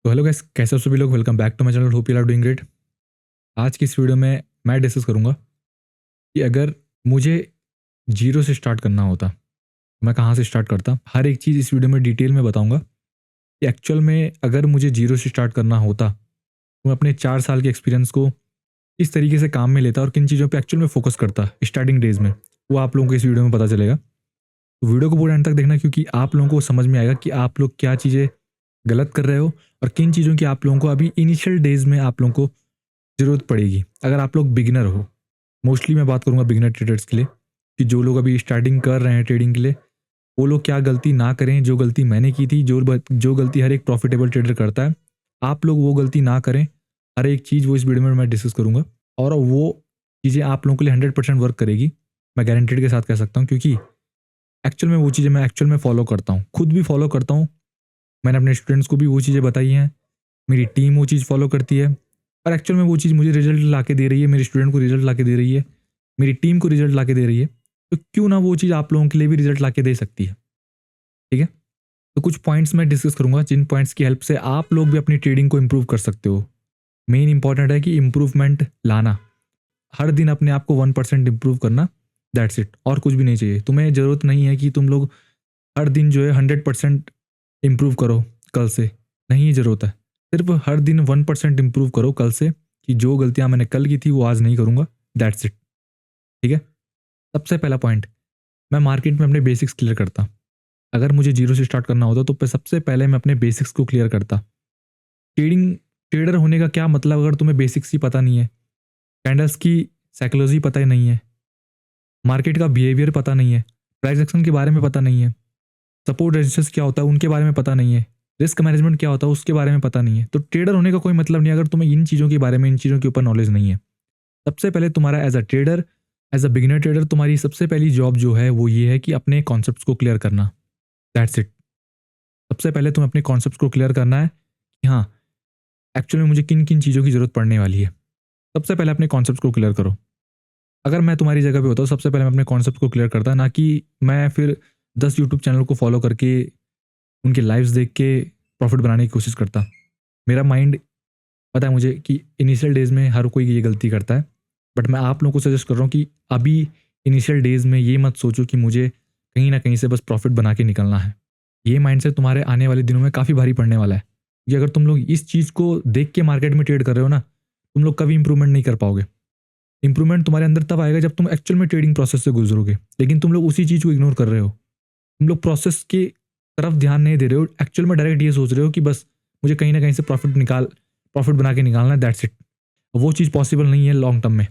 तो hello guys, कैसे हो सभी लोग। Welcome back to my channel, hope you are doing great. आज की इस वीडियो में मैं डिस्कस करूंगा कि अगर मुझे जीरो से स्टार्ट करना होता तो मैं कहाँ से स्टार्ट करता। हर एक चीज़ इस वीडियो में डिटेल में बताऊंगा कि एक्चुअल में अगर मुझे जीरो से स्टार्ट करना होता तो मैं अपने 4 साल के एक्सपीरियंस को किस तरीके से काम में लेता और किन चीज़ों पर एक्चुअल में फोकस करता स्टार्टिंग डेज में, वो आप लोगों को इस वीडियो में पता चलेगा। तो वीडियो को पूरे एंड तक देखना, क्योंकि आप लोगों को समझ में आएगा कि आप लोग क्या चीज़ें गलत कर रहे हो और किन चीज़ों की आप लोगों को अभी इनिशियल डेज में आप लोगों को ज़रूरत पड़ेगी अगर आप लोग बिगिनर हो। मोस्टली मैं बात करूंगा बिगिनर ट्रेडर्स के लिए कि जो लोग अभी स्टार्टिंग कर रहे हैं ट्रेडिंग के लिए, वो लोग क्या गलती ना करें जो गलती मैंने की थी। जो गलती हर एक प्रॉफिटेबल ट्रेडर करता है, आप लोग वो गलती ना करें। हर एक चीज़ वो इस वीडियो में मैं डिस्कस करूंगा और वो चीज़ें आप लोगों के लिए 100% वर्क करेगी, मैं गारंटेड के साथ कह सकता हूँ, क्योंकि एक्चुअल में वो चीज़ें मैं एक्चुअल में फॉलो करता हूँ, खुद भी फॉलो करता हूँ। मैंने अपने स्टूडेंट्स को भी वो चीज़ें बताई हैं, मेरी टीम वो चीज़ फॉलो करती है और एक्चुअल में वो चीज़ मुझे रिजल्ट ला के दे रही है, मेरे स्टूडेंट को रिजल्ट ला के दे रही है, मेरी टीम को रिजल्ट ला के दे रही है। तो क्यों ना वो चीज़ आप लोगों के लिए भी रिजल्ट ला के दे सकती है। ठीक है, तो कुछ पॉइंट्स मैं डिस्कस करूंगा जिन पॉइंट्स की हेल्प से आप लोग भी अपनी ट्रेडिंग को इम्प्रूव कर सकते हो। मेन इंपॉर्टेंट है कि इम्प्रूवमेंट लाना, हर दिन अपने आप को 1% इम्प्रूव करना, दैट्स इट। और कुछ भी नहीं चाहिए तुम्हें। ज़रूरत नहीं है कि तुम लोग हर दिन जो है 100% इम्प्रूव करो कल से, नहीं ये ज़रूरत है। सिर्फ हर दिन 1% इम्प्रूव करो कल से, कि जो गलतियां मैंने कल की थी वो आज नहीं करूंगा, दैट्स इट। ठीक है, सबसे पहला पॉइंट, मैं मार्केट में अपने बेसिक्स क्लियर करता। अगर मुझे जीरो से स्टार्ट करना होता तो सबसे पहले मैं अपने बेसिक्स को क्लियर करता। ट्रेडर होने का क्या मतलब अगर तुम्हें बेसिक्स ही पता नहीं है, कैंडल्स की साइकोलॉजी पता ही नहीं है, मार्केट का बिहेवियर पता नहीं है, प्राइस एक्शन के बारे में पता नहीं है, सपोर्ट रेजिस्टेंस क्या होता है उनके बारे में पता नहीं है, रिस्क मैनेजमेंट क्या होता है उसके बारे में पता नहीं है, तो ट्रेडर होने का कोई मतलब नहीं अगर तुम्हें इन चीज़ों के बारे में, इन चीज़ों के ऊपर नॉलेज नहीं है। सबसे पहले तुम्हारा as a trader, as a beginner trader, तुम्हारी सबसे पहली जॉब जो है वो ये है कि अपने कॉन्सेप्ट्स को क्लियर करना, दैट्स इट। सबसे पहले तुम्हें अपने कॉन्सेप्ट्स को क्लियर करना है कि हाँ एक्चुअली में मुझे किन किन चीज़ों की ज़रूरत पड़ने वाली है। सबसे पहले अपने कॉन्सेप्ट्स को क्लियर करो। अगर मैं तुम्हारी जगह पे होता हूँ, सबसे पहले मैं अपने कॉन्सेप्ट को क्लियर करता, ना कि मैं फिर 10 यूट्यूब चैनल को फॉलो करके उनके लाइव्स देख के प्रॉफिट बनाने की कोशिश करता। मेरा माइंड पता है मुझे कि इनिशियल डेज में हर कोई ये गलती करता है, बट मैं आप लोगों को सजेस्ट कर रहा हूँ कि अभी इनिशियल डेज में ये मत सोचो कि मुझे कहीं ना कहीं से बस प्रॉफिट बना के निकलना है। ये माइंडसेट तुम्हारे आने वाले दिनों में काफ़ी भारी पड़ने वाला है, कि अगर तुम लोग इस चीज़ को देख के मार्केट में ट्रेड कर रहे हो ना, तुम लोग कभी इंप्रूवमेंट नहीं कर पाओगे। इंप्रूवमेंट तुम्हारे अंदर तब आएगा जब तुम एक्चुअल में ट्रेडिंग प्रोसेस से गुजरोगे, लेकिन तुम लोग उसी चीज़ को इग्नोर कर रहे हो। तुम लोग प्रोसेस की तरफ ध्यान नहीं दे रहे हो, एक्चुअल में डायरेक्ट ये सोच रहे हो कि बस मुझे कहीं ना कहीं से प्रॉफिट बना के निकालना है, दैट्स इट। वो चीज़ पॉसिबल नहीं है लॉन्ग टर्म में।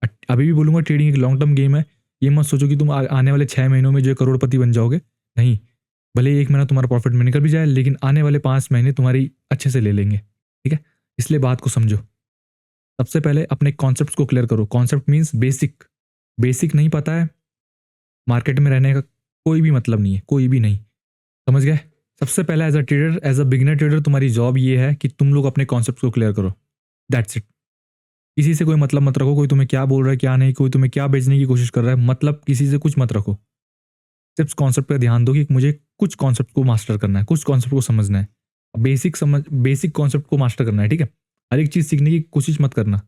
अभी भी बोलूँगा ट्रेडिंग एक लॉन्ग टर्म गेम है। ये मत सोचो कि तुम आने वाले 6 महीनों में जो है करोड़पति बन जाओगे, नहीं। भले ही 1 महीना तुम्हारा प्रॉफिट में निकल भी जाए, लेकिन आने वाले 5 महीने तुम्हारी अच्छे से ले लेंगे। ठीक है, इसलिए बात को समझो। सबसे पहले अपने कॉन्सेप्ट्स को क्लियर करो। Concept means basic. बेसिक नहीं पता है, मार्केट में रहने का कोई भी मतलब नहीं है, कोई भी नहीं। समझ गए। सबसे पहले as a trader, as a beginner trader, तुम्हारी जॉब ये है कि तुम लोग अपने कॉन्सेप्ट्स को क्लियर करो, दैट्स इट। किसी से कोई मतलब मत रखो, कोई तुम्हें क्या बोल रहा है क्या नहीं, कोई तुम्हें क्या बेचने की कोशिश कर रहा है, मतलब किसी से कुछ मत रखो। सिर्फ कॉन्सेप्ट पर ध्यान दो कि मुझे कुछ कॉन्सेप्ट को मास्टर करना है, कुछ कॉन्सेप्ट को समझना है, बेसिक कॉन्सेप्ट को मास्टर करना है। ठीक है, हर एक चीज़ सीखने की कोशिश मत करना,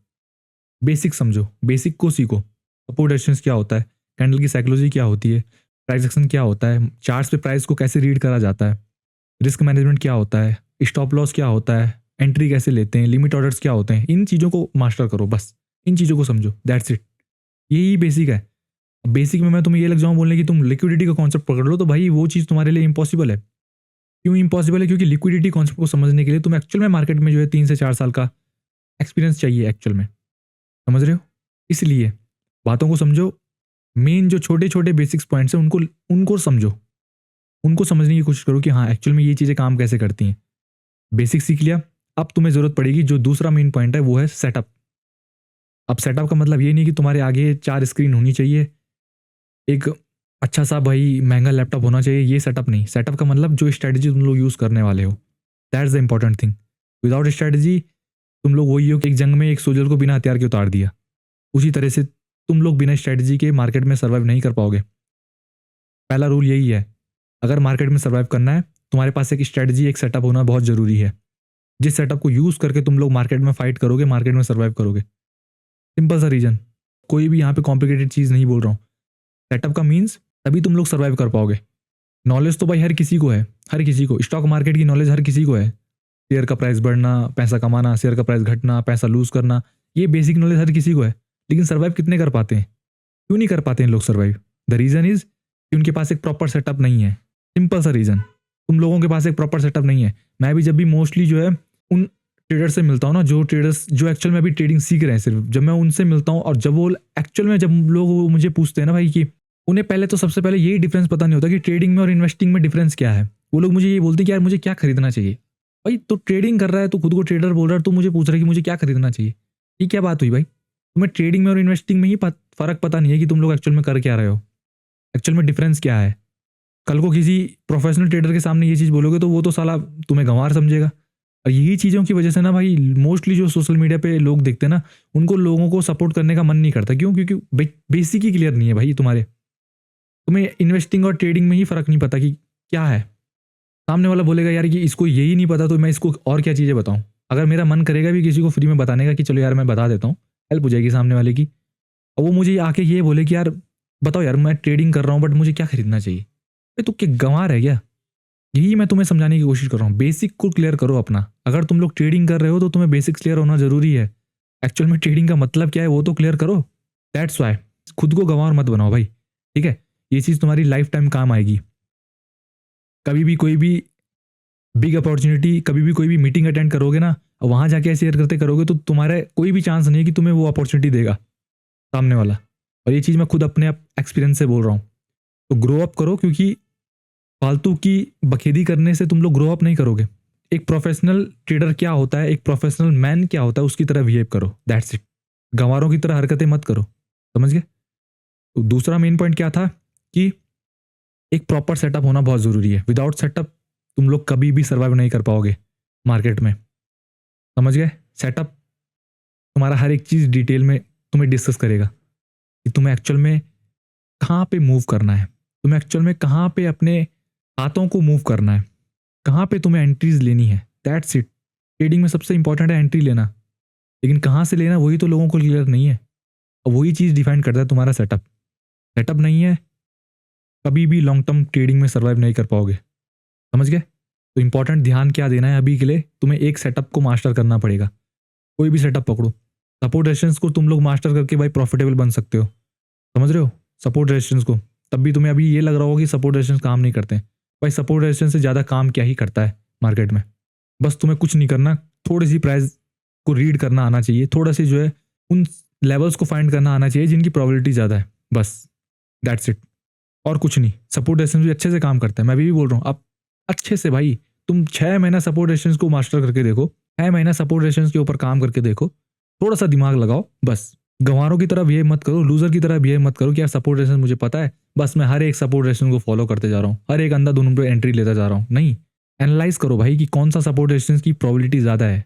बेसिक समझो, बेसिक को सीखो। सपोर्ट रेजिस्टेंस क्या होता है, कैंडल की साइकोलॉजी क्या होती है, प्राइस एक्शन क्या होता है, चार्ट्स पे प्राइस को कैसे रीड करा जाता है, रिस्क मैनेजमेंट क्या होता है, स्टॉप लॉस क्या होता है, एंट्री कैसे लेते हैं, लिमिट ऑर्डर्स क्या होते हैं। इन चीज़ों को मास्टर करो, बस इन चीज़ों को समझो, दैट्स इट। यही बेसिक है। बेसिक में मैं तुम्हें ये लग जाऊँ बोलने कि तुम लिक्विडिटी का कॉन्सेप्ट पकड़ लो, तो भाई वो चीज़ तुम्हारे लिए इम्पॉसिबल है। क्यों इम्पॉसिबल है? क्योंकि लिक्विडिटी कॉन्सेप्ट को समझने के लिए तुम एक्चुअल में मार्केट में जो है 3 से 4 साल का एक्सपीरियंस चाहिए एक्चुअल में। समझ रहे हो? इसलिए बातों को समझो। मेन जो छोटे छोटे बेसिक्स पॉइंट्स हैं उनको उनको समझो, उनको समझने की कोशिश करो कि हाँ एक्चुअल में ये चीज़ें काम कैसे करती हैं। बेसिक सीख लिया, अब तुम्हें ज़रूरत पड़ेगी जो दूसरा मेन पॉइंट है, वो है सेटअप। अब सेटअप का मतलब ये नहीं कि तुम्हारे आगे 4 स्क्रीन होनी चाहिए, एक अच्छा सा भाई महंगा लैपटॉप होना चाहिए, ये सेटअप नहीं। सेटअप का मतलब जो स्ट्रैटेजी तुम लोग यूज़ करने वाले हो, that's the important thing. Without strategy तुम लोग वही हो कि एक जंग में एक सोल्जर को बिना हथियार के उतार दिया, उसी तरह से तुम लोग बिना स्ट्रैटेजी के मार्केट में सर्वाइव नहीं कर पाओगे। पहला रूल यही है, अगर मार्केट में सर्वाइव करना है तुम्हारे पास एक स्ट्रैटेजी, एक सेटअप होना बहुत ज़रूरी है। जिस सेटअप को यूज़ करके तुम लोग मार्केट में फाइट करोगे, मार्केट में सर्वाइव करोगे। सिंपल सा रीजन, कोई भी यहाँ पे कॉम्प्लिकेटेड चीज़ नहीं बोल रहा हूँ। सेटअप का मीन्स तभी तुम लोग सर्वाइव कर पाओगे। नॉलेज तो भाई हर किसी को है, हर किसी को, स्टॉक मार्केट की नॉलेज हर किसी को है। शेयर का प्राइस बढ़ना, पैसा कमाना, शेयर का प्राइस घटना, पैसा लूज करना, ये बेसिक नॉलेज हर किसी को है। लेकिन सर्वाइव कितने कर पाते हैं? क्यों नहीं कर पाते हैं लोग सर्वाइव? द रीज़न इज कि उनके पास एक प्रॉपर सेटअप नहीं है। सिंपल सा रीज़न, तुम लोगों के पास एक प्रॉपर सेटअप नहीं है। मैं भी जब भी मोस्टली जो है उन ट्रेडर से मिलता हूँ ना, जो ट्रेडर्स जो एक्चुअल में अभी ट्रेडिंग सीख रहे हैं, सिर्फ जब मैं उनसे मिलता हूँ और जब वो एक्चुअल में, जब लोग मुझे पूछते हैं ना भाई कि उन्हें पहले तो सबसे पहले यही डिफरेंस पता नहीं होता कि ट्रेडिंग में और इन्वेस्टिंग में डिफरेंस क्या है। वो लोग मुझे ये बोलते हैं कि यार मुझे क्या खरीदना चाहिए। भाई तो ट्रेडिंग कर रहा है, तो खुद को ट्रेडर बोल रहा है, तो मुझे पूछ रहा है कि मुझे क्या खरीदना चाहिए। ये क्या बात हुई भाई? तुम्हें ट्रेडिंग में और इन्वेस्टिंग में ही फर्क पता नहीं है कि तुम लोग एक्चुअल में कर क्या रहे हो, एक्चुअल में डिफरेंस क्या है। कल को किसी प्रोफेशनल ट्रेडर के सामने ये चीज़ बोलोगे तो वो तो साला तुम्हें गंवार समझेगा। और यही चीज़ों की वजह से ना भाई मोस्टली जो सोशल मीडिया पे लोग देखते हैं ना, उनको लोगों को सपोर्ट करने का मन नहीं करता। क्यों? क्योंकि बेसिक ही क्लियर नहीं है भाई तुम्हारे। तुम्हें इन्वेस्टिंग और ट्रेडिंग में ही फ़र्क नहीं पता कि क्या है। सामने वाला बोलेगा यार कि इसको यही नहीं पता तो मैं इसको और क्या चीज़ें बताऊँ। अगर मेरा मन करेगा भी किसी को फ्री में बताने का कि चलो यार मैं बता देता हूँ, हेल्प हो जाएगी सामने वाले की, और वो मुझे आके ये बोले कि यार बताओ यार मैं ट्रेडिंग कर रहा हूँ बट मुझे क्या खरीदना चाहिए, तो क्या गंवार है क्या? यही मैं तुम्हें समझाने की कोशिश कर रहा हूँ। बेसिक को क्लियर करो अपना। अगर तुम लोग ट्रेडिंग कर रहे हो तो तुम्हें बेसिक्स क्लियर होना जरूरी है। एक्चुअल में ट्रेडिंग का मतलब क्या है वो तो क्लियर करो। दैट्स वाई खुद को गंवार मत बनाओ भाई, ठीक है? ये चीज़ तुम्हारी लाइफ टाइम काम आएगी। कभी भी कोई भी बिग अपॉर्चुनिटी, कभी भी कोई भी मीटिंग अटेंड करोगे ना, और वहाँ जाके शेयर करते करोगे तो तुम्हारे कोई भी चांस नहीं है कि तुम्हें वो अपॉर्चुनिटी देगा सामने वाला। और ये चीज़ मैं खुद अपने एक्सपीरियंस से बोल रहा हूँ। तो ग्रो अप करो, क्योंकि फालतू की बखेदी करने से तुम लोग ग्रो अप नहीं करोगे। एक प्रोफेशनल ट्रेडर क्या होता है, एक प्रोफेशनल मैन क्या होता है, उसकी तरह बिहेव करो। That's it. गंवारों की तरह हरकतें मत करो, समझ गए? तो दूसरा मेन पॉइंट क्या था कि एक प्रॉपर सेटअप होना बहुत ज़रूरी है। विदाउट सेटअप तुम लोग कभी भी सर्वाइव नहीं कर पाओगे मार्केट में, समझ गए? सेटअप तुम्हारा हर एक चीज़ डिटेल में तुम्हें डिस्कस करेगा कि तुम्हें एक्चुअल में कहाँ पे मूव करना है, तुम्हें एक्चुअल में कहाँ पे अपने हाथों को मूव करना है, कहाँ पे तुम्हें एंट्रीज लेनी है। That's it. ट्रेडिंग में सबसे इंपॉर्टेंट है एंट्री लेना, लेकिन कहाँ से लेना वही तो लोगों को क्लियर नहीं है। और वही चीज़ डिफाइन करता है तुम्हारा सेटअप। सेटअप नहीं है, कभी भी लॉन्ग टर्म ट्रेडिंग में सर्वाइव नहीं कर पाओगे, समझ गए? तो इंपॉर्टेंट ध्यान क्या देना है अभी के लिए, तुम्हें एक सेटअप को मास्टर करना पड़ेगा। कोई भी सेटअप पकड़ो। सपोर्ट रेजिस्टेंस को तुम लोग मास्टर करके भाई प्रॉफिटेबल बन सकते हो, समझ रहे हो? सपोर्ट रेजिस्टेंस को, तब भी तुम्हें अभी ये लग रहा होगा कि सपोर्ट रेजिस्टेंस काम नहीं करते। भाई सपोर्ट रेजिस्टेंस से ज़्यादा काम क्या ही करता है मार्केट में। बस तुम्हें कुछ नहीं करना, थोड़ी सी प्राइस को रीड करना आना चाहिए, थोड़ा सी जो है उन लेवल्स को फाइंड करना आना चाहिए जिनकी प्रोबेबिलिटी ज़्यादा है, बस दैट्स इट। और कुछ नहीं। सपोर्ट रेजिस्टेंस भी अच्छे से काम करता है, मैं भी बोल रहा हूँ। आप अच्छे से भाई तुम 6 महीना सपोर्ट रेजिस्टेंस को मास्टर करके देखो, 6 महीना सपोर्ट रेजिस्टेंस के ऊपर काम करके देखो, थोड़ा सा दिमाग लगाओ बस। गंवारों की तरह बिहेव मत करो, लूजर की तरह बिहेव मत करो कि यार सपोर्ट रेजिस्टेंस मुझे पता है, बस मैं हर एक सपोर्ट रेजिस्टेंस को फॉलो करते जा रहा हूँ, हर एक अंधाधुंध पे एंट्री लेता जा रहा हूँ। नहीं, एनालाइज करो भाई कि कौन सा सपोर्ट रेजिस्टेंस की प्रोबेबिलिटी ज़्यादा है।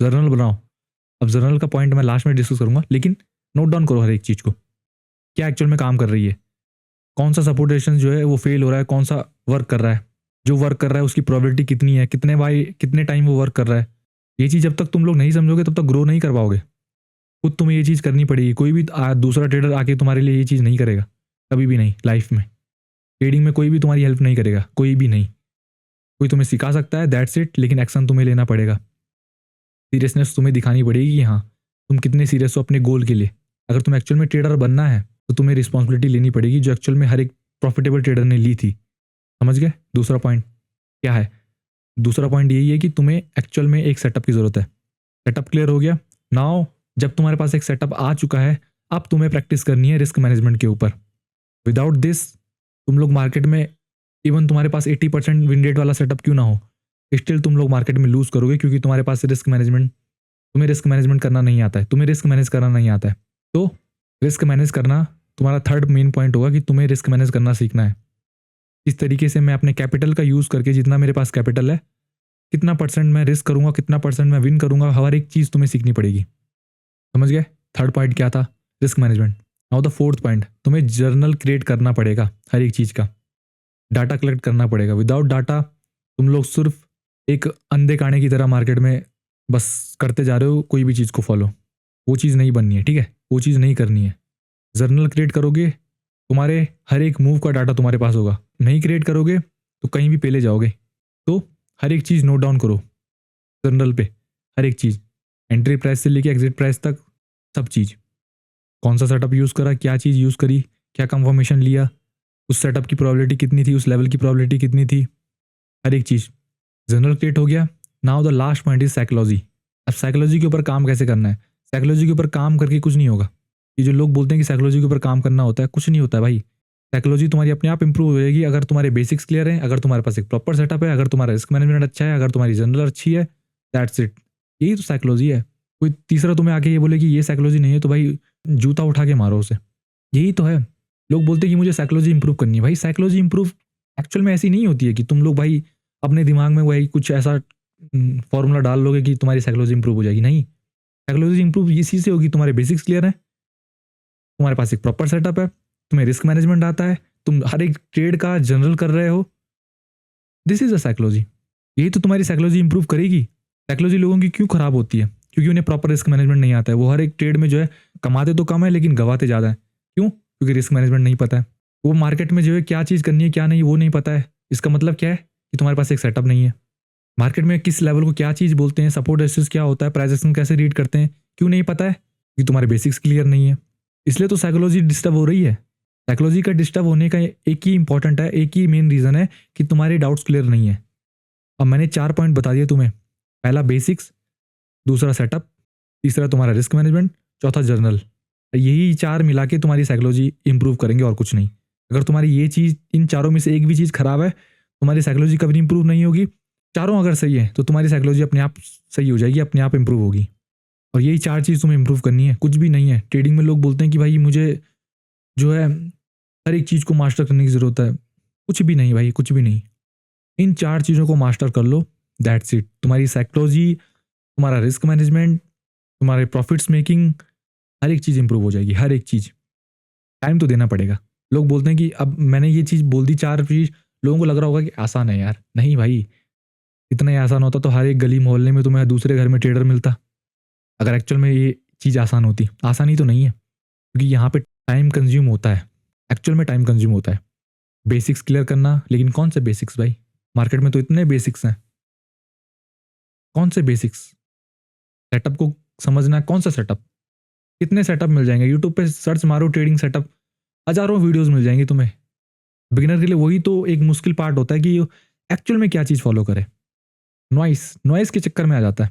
जर्नल बनाओ। अब जर्नल का पॉइंट मैं लास्ट में डिस्कस करूंगा, लेकिन नोट डाउन करो हर एक चीज़ को, क्या एक्चुअल में काम कर रही है, कौन सा सपोर्ट रेजिस्टेंस जो है वो फेल हो रहा है, कौन सा वर्क कर रहा है, जो वर्क कर रहा है उसकी प्रोबेबिलिटी कितनी है, कितने टाइम वो वर्क कर रहा है। ये चीज़ जब तक तुम लोग नहीं समझोगे तब तक ग्रो नहीं कर पाओगे। खुद तुम्हें ये चीज़ करनी पड़ेगी। कोई भी दूसरा ट्रेडर आके तुम्हारे लिए ये चीज़ नहीं करेगा, कभी भी नहीं लाइफ में। ट्रेडिंग में कोई भी तुम्हारी हेल्प नहीं करेगा, कोई भी नहीं। कोई तुम्हें सिखा सकता है, दैट्स इट, लेकिन एक्शन तुम्हें लेना पड़ेगा। सीरियसनेस तुम्हें दिखानी पड़ेगी कि हाँ तुम कितने सीरियस हो अपने गोल के लिए। अगर तुम्हें एक्चुअल में ट्रेडर बनना है तो तुम्हें रिस्पॉन्सिबिलिटी लेनी पड़ेगी जो एक्चुअल में हर एक प्रॉफिटेबल ट्रेडर ने ली थी, समझ गए? दूसरा पॉइंट क्या है? दूसरा पॉइंट यही है कि तुम्हें एक्चुअल में एक सेटअप की ज़रूरत है। सेटअप क्लियर हो गया? नाउ जब तुम्हारे पास एक सेटअप आ चुका है, अब तुम्हें प्रैक्टिस करनी है रिस्क मैनेजमेंट के ऊपर। विदाउट दिस तुम लोग मार्केट में, इवन तुम्हारे पास 80% विन रेट वाला सेटअप क्यों ना हो, स्टिल तुम लोग मार्केट में लूज करोगे, क्योंकि तुम्हारे पास तुम्हें रिस्क मैनेजमेंट करना नहीं आता है, तुम्हें रिस्क मैनेज करना नहीं आता है। तो रिस्क मैनेज करना तुम्हारा थर्ड मेन पॉइंट होगा कि तुम्हें रिस्क मैनेज करना सीखना है। इस तरीके से मैं अपने कैपिटल का यूज़ करके, जितना मेरे पास कैपिटल है, कितना परसेंट मैं रिस्क करूँगा, कितना परसेंट मैं विन करूँगा, हर एक चीज़ तुम्हें सीखनी पड़ेगी, समझ गए? थर्ड पॉइंट क्या था? Risk management. Now the fourth point, तुम्हें जर्नल क्रिएट करना पड़ेगा हर एक चीज़ का, डाटा कलेक्ट करना पड़ेगा। विदाउट डाटा तुम लोग सिर्फ एक अंधे काने की तरह मार्केट में बस करते जा रहे हो कोई भी चीज़ को फॉलो। वो चीज़ नहीं बननी है, ठीक है? वो चीज़ नहीं करनी है। जर्नल क्रिएट करोगे, तुम्हारे हर एक मूव का डाटा तुम्हारे पास होगा। नहीं क्रिएट करोगे तो कहीं भी पहले जाओगे। तो हर एक चीज़ नोट डाउन करो जर्नल पे, हर एक चीज़, एंट्री प्राइस से लेके एग्जिट प्राइस तक, सब चीज़। कौन सा सेटअप यूज़ करा, क्या चीज़ यूज़ करी, क्या कंफर्मेशन लिया, उस सेटअप की प्रोबेबिलिटी कितनी थी, उस लेवल की प्रोबेबिलिटी कितनी थी, हर एक चीज़। जर्नल क्रिएट हो गया। Now the last point is psychology. अब साइकोलॉजी के ऊपर काम कैसे करना है? साइकोलॉजी के ऊपर काम करके कुछ नहीं होगा। ये जो लोग बोलते हैं कि साइकोलॉजी के ऊपर काम करना होता है, कुछ नहीं होता है भाई। साइकोलॉजी तुम्हारी अपने आप इंप्रूव हो जाएगी अगर तुम्हारे बेसिक्स क्लियर हैं, अगर तुम्हारे पास एक प्रॉपर सेटअप है, अगर तुम्हारा रिस्क मैनेजमेंट अच्छा है, अगर तुम्हारी जर्नल अच्छी है। That's it. यही तो साइकोलॉजी है। कोई तीसरा तुम्हें आके ये बोले कि ये साइकोलॉजी नहीं है तो भाई जूता उठा के मारो उसे। यही तो है। लोग बोलते हैं कि मुझे साइकोलॉजी इंप्रूव करनी है। भाई साइकोलॉजी इंप्रूव एक्चुअल में ऐसी नहीं होती है कि तुम लोग भाई अपने दिमाग में वही कुछ ऐसा फॉर्मूला डाल लोगे कि तुम्हारी साइकोलॉजी इंप्रूव हो जाएगी। नहीं, साइकोलॉजी इंप्रूव इसी से होगी, तुम्हारे बेसिक्स क्लियर है, तुम्हारे पास एक प्रॉपर सेटअप है, तुम्हें रिस्क मैनेजमेंट आता है, तुम हर एक ट्रेड का जनरल कर रहे हो। This is a psychology. यही तो तुम्हारी साइकोलॉजी इंप्रूव करेगी। साइकोलॉजी लोगों की क्यों खराब होती है? क्योंकि उन्हें प्रॉपर रिस्क मैनेजमेंट नहीं आता है। वो हर एक ट्रेड में जो है कमाते तो कम है लेकिन गवाते ज़्यादा है। क्यों? क्योंकि रिस्क मैनेजमेंट नहीं पता है। वो मार्केट में जो है क्या चीज़ करनी है क्या नहीं वो नहीं पता है। इसका मतलब क्या है कि तुम्हारे पास एक सेटअप नहीं है। मार्केट में किस लेवल को क्या चीज़ बोलते हैं, सपोर्ट रेजिस्टेंस क्या होता है, प्राइस एक्शन कैसे रीड करते हैं, क्यों नहीं पता है? क्योंकि तुम्हारे बेसिक्स क्लियर नहीं है। इसलिए तो साइकोलॉजी डिस्टर्ब हो रही है। साइकोलॉजी का डिस्टर्ब होने का एक ही इंपॉर्टेंट है, एक ही मेन रीज़न है कि तुम्हारे डाउट्स क्लियर नहीं है। अब मैंने 4 पॉइंट बता दिए तुम्हें। पहला बेसिक्स, दूसरा सेटअप, तीसरा तुम्हारा रिस्क मैनेजमेंट, चौथा जर्नल। यही 4 मिला के तुम्हारी साइकोलॉजी इंप्रूव करेंगे और कुछ नहीं। अगर तुम्हारी ये चीज़, इन चारों में से एक भी चीज़ खराब है, तुम्हारी साइकोलॉजी कभी इंप्रूव नहीं होगी। चारों अगर सही है तो तुम्हारी साइकोलॉजी अपने आप सही हो जाएगी, अपने आप इंप्रूव होगी। और यही 4 चीज़ तुम्हें इंप्रूव करनी है, कुछ भी नहीं है। ट्रेडिंग में लोग बोलते हैं कि भाई मुझे जो है हर एक चीज़ को मास्टर करने की ज़रूरत है। कुछ भी नहीं भाई, कुछ भी नहीं। इन 4 चीज़ों को मास्टर कर लो, दैट्स इट। तुम्हारी साइकोलॉजी, तुम्हारा रिस्क मैनेजमेंट, तुम्हारे प्रॉफिट्स मेकिंग, हर एक चीज़ इंप्रूव हो जाएगी, हर एक चीज़। टाइम तो देना पड़ेगा। लोग बोलते हैं कि अब मैंने ये चीज़ बोल दी, 4 चीज़, लोगों को लग रहा होगा कि आसान है यार। नहीं भाई, इतना ही आसान होता तो हर एक गली मोहल्ले में तुम्हें दूसरे घर में ट्रेडर मिलता। अगर एक्चुअल में ये चीज़ आसान होती। आसानी तो नहीं है क्योंकि यहाँ पे टाइम कंज्यूम होता है। एक्चुअल में टाइम कंज्यूम होता है बेसिक्स क्लियर करना। लेकिन कौन से बेसिक्स भाई? मार्केट में तो इतने बेसिक्स हैं। कौन से बेसिक्स? सेटअप को समझना है। कौन सा सेटअप? कितने सेटअप मिल जाएंगे? यूट्यूब पे सर्च मारो ट्रेडिंग सेटअप, हज़ारों वीडियोस मिल जाएंगी तुम्हें। बिगिनर के लिए वही तो एक मुश्किल पार्ट होता है कि एक्चुअल में क्या चीज़ फॉलो करे। नॉइस के चक्कर में आ जाता है।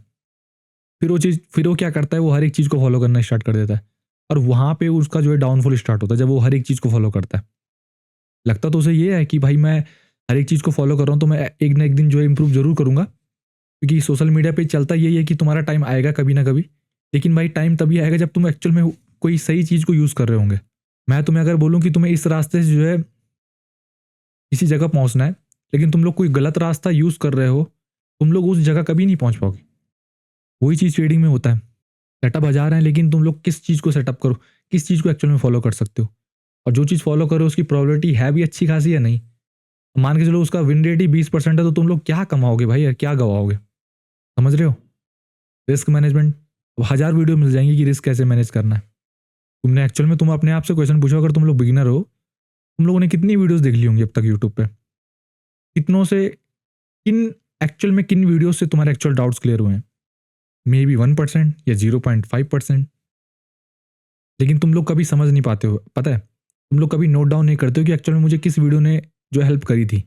फिर वो क्या करता है, वो हर एक चीज़ को फॉलो करना स्टार्ट कर देता है और वहाँ पे उसका जो है डाउनफॉल स्टार्ट होता है जब वो हर एक चीज़ को फॉलो करता है। लगता तो उसे ये है कि भाई मैं हर एक चीज़ को फॉलो कर रहा हूँ तो मैं एक ना एक दिन जो है इंप्रूव जरूर करूँगा, क्योंकि सोशल मीडिया पे चलता यही है कि तुम्हारा टाइम आएगा कभी ना कभी। लेकिन भाई टाइम तभी आएगा जब तुम एक्चुअल में कोई सही चीज़ को यूज़ कर रहे होंगे। मैं तुम्हें अगर बोलूँ कि तुम्हें इस रास्ते से जो है किसी जगह पहुँचना है, लेकिन तुम लोग कोई गलत रास्ता यूज़ कर रहे हो, तुम लोग उस जगह कभी नहीं पहुँच पाओगे। वही चीज़ ट्रेडिंग में होता है। सेटअप 1000 हैं लेकिन तुम लोग किस चीज़ को सेटअप करो, किस चीज़ को एक्चुअल में फॉलो कर सकते हो, और जो चीज़ फॉलो करो उसकी प्रोबेबिलिटी है भी अच्छी खासी या नहीं। मान के चलो उसका विन रेट ही 20% है तो तुम लोग क्या कमाओगे भाई यार, क्या गवाओगे? समझ रहे हो? रिस्क मैनेजमेंट, 1000 वीडियो मिल जाएंगी कि रिस्क कैसे मैनेज करना है। तुमने एक्चुअल में, तुम अपने आप से क्वेश्चन पूछो, अगर तुम लोग बिगिनर हो, तुम लोगों ने कितनी वीडियोस देख ली होंगी अब तक यूट्यूब पे? कितनों से, एक्चुअल में किन वीडियोस से तुम्हारे एक्चुअल डाउट्स क्लियर हुए हैं? मे बी 1% या 0.5%। लेकिन तुम लोग कभी समझ नहीं पाते हो। पता है, तुम लोग कभी नोट डाउन नहीं करते हो कि एक्चुअल में मुझे किस वीडियो ने जो हेल्प करी थी।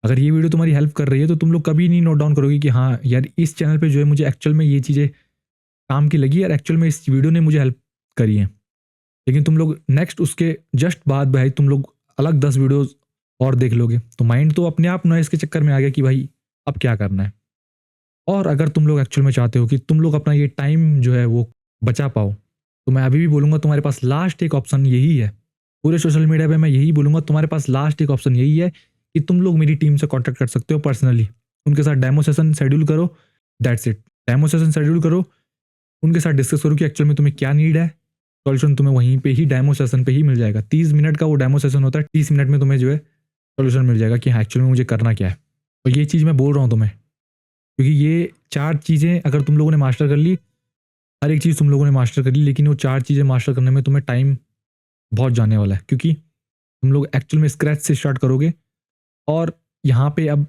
अगर ये वीडियो तुम्हारी हेल्प कर रही है तो तुम लोग कभी नहीं नोट डाउन करोगे कि हाँ यार इस चैनल पे जो है मुझे एक्चुअल में ये चीज़ें काम की लगी, और एक्चुअल में इस वीडियो ने मुझे हेल्प करी है। लेकिन तुम लोग नेक्स्ट उसके जस्ट बाद भाई तुम लोग अलग 10 वीडियोज़ और देख लोगे, तो माइंड तो अपने आप नॉइज़ के चक्कर में आ गया कि भाई अब क्या करना है। और अगर तुम लोग एक्चुअल में चाहते हो कि तुम लोग अपना ये टाइम जो है वो बचा पाओ, तो मैं अभी भी बोलूँगा तुम्हारे पास लास्ट एक ऑप्शन यही है। पूरे सोशल मीडिया पे मैं यही बोलूँगा, तुम्हारे पास लास्ट एक ऑप्शन यही है कि तुम लोग मेरी टीम से कॉन्टैक्ट कर सकते हो पर्सनली। उनके साथ डेमो सेशन शेड्यूल करो, that's it. Demo session schedule करो, उनके साथ डिस्कस करो कि एक्चुअल में तुम्हें क्या नीड है। सॉल्यूशन तुम्हें वहीं पे ही डेमो सेशन पे ही मिल जाएगा। 30 मिनट का वो डेमो सेशन होता है, 30 मिनट में तुम्हें जो है सॉल्यूशन मिल जाएगा कि हाँ एक्चुअल में मुझे करना क्या है। और ये चीज़ मैं बोल रहा हूँ तुम्हें, क्योंकि ये 4 चीज़ें अगर तुम लोगों ने मास्टर कर ली, हर एक चीज़ तुम लोगों ने मास्टर कर ली, लेकिन वो 4 चीज़ें मास्टर करने में तुम्हें टाइम बहुत जाने वाला है, क्योंकि तुम लोग एक्चुअल में स्क्रैच से स्टार्ट करोगे। और यहाँ पे अब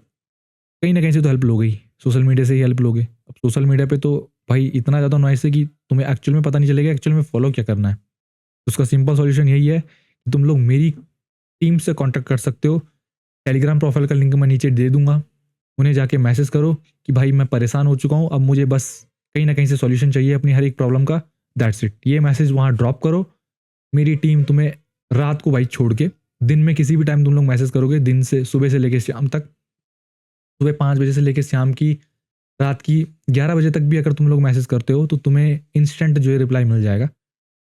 कहीं ना कहीं से तो हेल्प लोगे ही, सोशल मीडिया से ही हेल्प लोगे। अब सोशल मीडिया पे तो भाई इतना ज़्यादा नॉइस है कि तुम्हें एक्चुअल में पता नहीं चलेगा एक्चुअल में फॉलो क्या करना है। उसका सिंपल सॉल्यूशन यही है कि तुम लोग मेरी टीम से कांटेक्ट कर सकते हो। टेलीग्राम प्रोफाइल का लिंक मैं नीचे दे दूंगा, उन्हें जाके मैसेज करो कि भाई मैं परेशान हो चुका हूँ, अब मुझे बस कहीं ना कहीं से सॉल्यूशन चाहिए अपनी हर एक प्रॉब्लम का। That's it. ये मैसेज वहाँ ड्रॉप करो, मेरी टीम तुम्हें रात को भाई छोड़ के दिन में किसी भी टाइम तुम लोग मैसेज करोगे, दिन से सुबह से लेकर शाम तक, सुबह 5 बजे से लेकर शाम की रात की 11 बजे तक भी अगर तुम लोग मैसेज करते हो तो तुम्हें इंस्टेंट जो है रिप्लाई मिल जाएगा।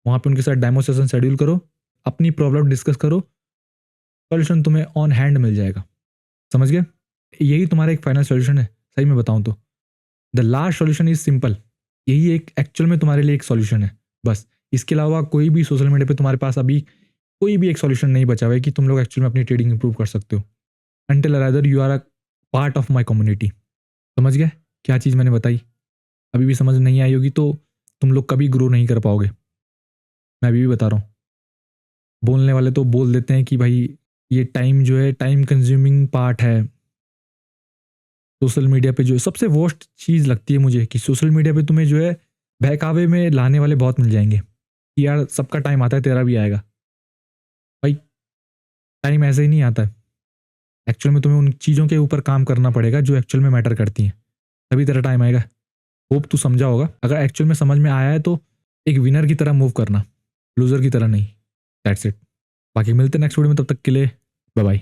वहाँ पे उनके साथ डेमो सेशन शेड्यूल करो, अपनी प्रॉब्लम डिस्कस करो, सॉल्यूशन तुम्हें ऑन हैंड मिल जाएगा। समझ गए? यही तुम्हारा एक फाइनल सॉल्यूशन है। सही में बताऊं तो the last solution is simple. यही एक एक्चुअल में तुम्हारे लिए एक सॉल्यूशन है बस। इसके अलावा कोई भी सोशल मीडिया पे तुम्हारे पास अभी कोई भी एक सॉल्यूशन नहीं बचा हुआ है कि तुम लोग एक्चुअल में अपनी ट्रेडिंग इंप्रूव कर सकते हो, until rather you are a part of my community. समझ गए क्या चीज़ मैंने बताई? अभी भी समझ नहीं आई होगी तो तुम लोग कभी ग्रो नहीं कर पाओगे। मैं अभी भी बता रहा हूँ। बोलने वाले तो बोल देते हैं कि भाई ये टाइम जो है टाइम कंज्यूमिंग पार्ट है। सोशल मीडिया पे जो सबसे वर्स्ट चीज़ लगती है मुझे कि सोशल मीडिया पे तुम्हें जो है बहकावे में लाने वाले बहुत मिल जाएंगे कि यार सबका टाइम आता है, तेरा भी आएगा। भाई टाइम ऐसे ही नहीं आता है। एक्चुअल में तुम्हें उन चीज़ों के ऊपर काम करना पड़ेगा जो एक्चुअल में मैटर करती हैं, तभी तेरा टाइम आएगा। होप तू समझा होगा। अगर एक्चुअल में समझ में आया है तो एक विनर की तरह मूव करना, लूजर की तरह नहीं। That's it. बाकी मिलते हैं नेक्स्ट वीडियो में, तब तक के लिए बाय बाय।